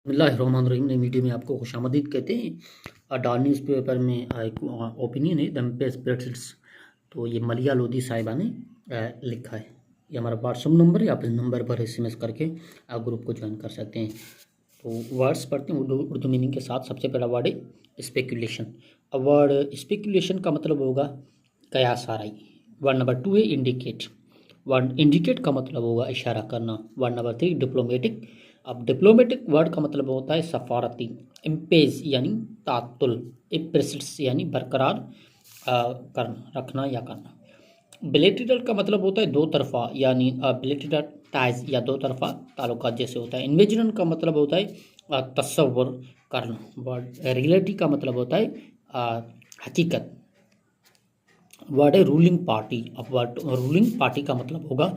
बिस्मिल्लाहिर्रहमानिर्रहीम। नई वीडियो में आपको खुशामदीद कहते हैं। डॉन न्यूज़ पेपर में एक ओपिनियन है दम्पे स्प्रेडशीट्स। तो ये मलिया लोधी साहिबा ने लिखा है। ये हमारा व्हाट्सअप नंबर है, आप इस नंबर पर SMS करके आप ग्रुप को ज्वाइन कर सकते हैं। तो वर्ड्स पढ़ते हैं उर्दू मीनिंग के साथ। सबसे पहला वर्ड है स्पेकुलेशन। अब वर्ड स्पेकुलेशन का मतलब होगा कयास आराई। वर्ड नंबर 2 है इंडिकेट। वर्ड इंडिकेट का मतलब होगा इशारा करना। Word number 3 diplomatic. अब डिप्लोमेटिक वर्ड का मतलब होता है सफारती। इम्पेज यानी तातुल। इप्रेसिट्स यानी बरकरार करना, रखना या करना। बिलेटरल का मतलब होता है दो तरफा, यानी बिलेटरल टाइज या दो तरफा ताल्लुकात जैसे होता है। इन्वेजन का मतलब होता है तस्वर करना। वर्ड रियलिटी का मतलब होता है हकीकत। वर्ड है रूलिंग पार्टी। अब वर्ड रूलिंग पार्टी का मतलब होगा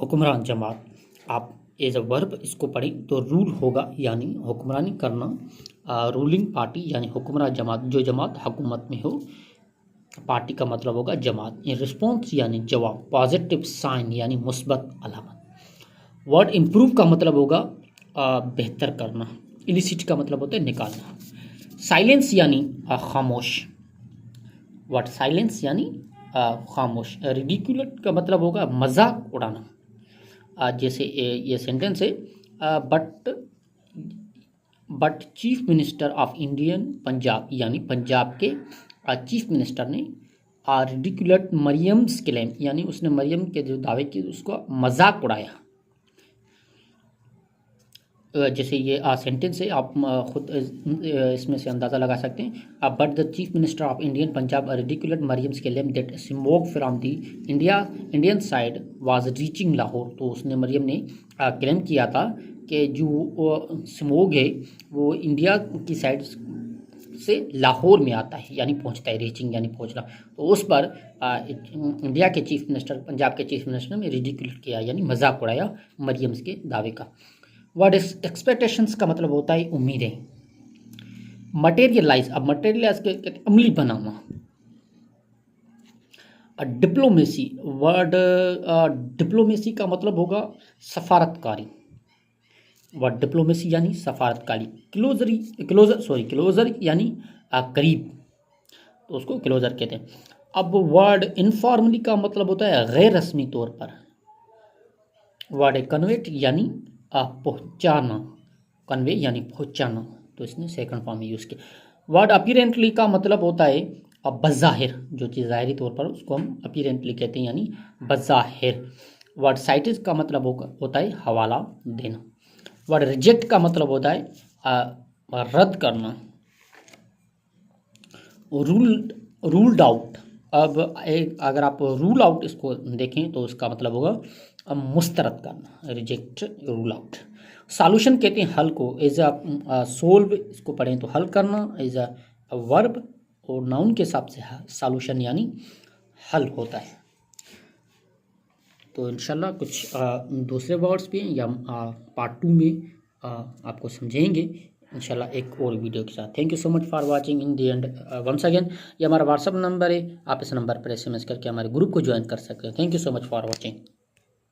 हुक्मरान जमात। आप एज अ वर्ब इसको पढ़ें तो रूल होगा यानी हुक्मरानी करना। रूलिंग पार्टी यानी हुक्मरान जमात, जो जमात हुकूमत में हो। पार्टी का मतलब होगा जमात। रिस्पॉन्स यानी जवाब। पॉजिटिव साइन यानी मुस्बत अलामत। वर्ड इम्प्रूव का मतलब होगा बेहतर करना। इलिसिट का मतलब होता है निकालना। साइलेंस यानी खामोश। वर्ड साइलेंस यानी खामोश। रिडिकुलेट का मतलब होगा मजाक उड़ाना। जैसे ये सेंटेंस है, but chief minister of Indian Punjab, यानी पंजाब के चीफ मिनिस्टर ने रिडिकुलेट मरियम्स क्लेम, यानी उसने मरियम के जो दावे की उसको मजाक उड़ाया। जैसे ये सेंटेंस है, आप खुद इसमें से अंदाज़ा लगा सकते हैं। But the chief minister of Indian Punjab ridiculed Maryam's claim that smoke from the Indian side was reaching Lahore. तो उसने मरियम ने क्लेम किया था कि जो स्मोक है वो इंडिया की साइड से लाहौर में आता है, यानी पहुंचता है। रीचिंग यानी पहुंचना। तो उस पर इंडिया के चीफ मिनिस्टर, पंजाब के चीफ मिनिस्टर ने रिडिकुलेट किया यानी मजाक उड़ाया मरियम्स के दावे का। वर्ड एक्सपेक्टेशंस का मतलब होता है उम्मीदें। मटेरियलाइज। अब मटेरियलाइज के अमली बनाना। डिप्लोमेसी। वर्ड डिप्लोमेसी का मतलब होगा सफारतकारी। वर्ड डिप्लोमेसी यानी सफारतकारी। क्लोजर यानी करीब, तो उसको क्लोजर कहते हैं। अब वर्ड इनफॉर्मली का मतलब होता है गैर रस्मी तौर पर। वर्ड कन्वेट यानी पहुंचाना। कन्वे यानी पहुंचाना, तो इसने सेकंड फॉर्म में यूज़ किया। वर्ड अपीरेंटली का मतलब होता है बज़ाहिर, जो चीज़ ज़ाहिरी तौर पर उसको हम अपीरेंटली कहते हैं यानी बज़ाहिर। वर्ड साइटेज का मतलब होता है हवाला देना। वर्ड रिजेक्ट का मतलब होता है रद्द करना। Ruled out. अब अगर आप रूल आउट इसको देखें तो उसका मतलब होगा मुस्तरद करना। Reject, rule out. सॉल्यूशन कहते हैं हल को। एज अ सोल्व इसको पढ़ें तो हल करना एज अ वर्ब, और नाउन के हिसाब से सॉल्यूशन यानी हल होता है। तो इंशाल्लाह कुछ दूसरे वर्ड्स भी हैं या पार्ट 2 में आपको समझेंगे इंशाल्लाह एक और वीडियो के साथ। Thank you so much for watching in the end. Once again ये हमारा व्हाट्सअप नंबर है, आप इस नंबर पर SMS करके हमारे ग्रुप को ज्वाइन कर सकते हैं। Thank you so much for watching.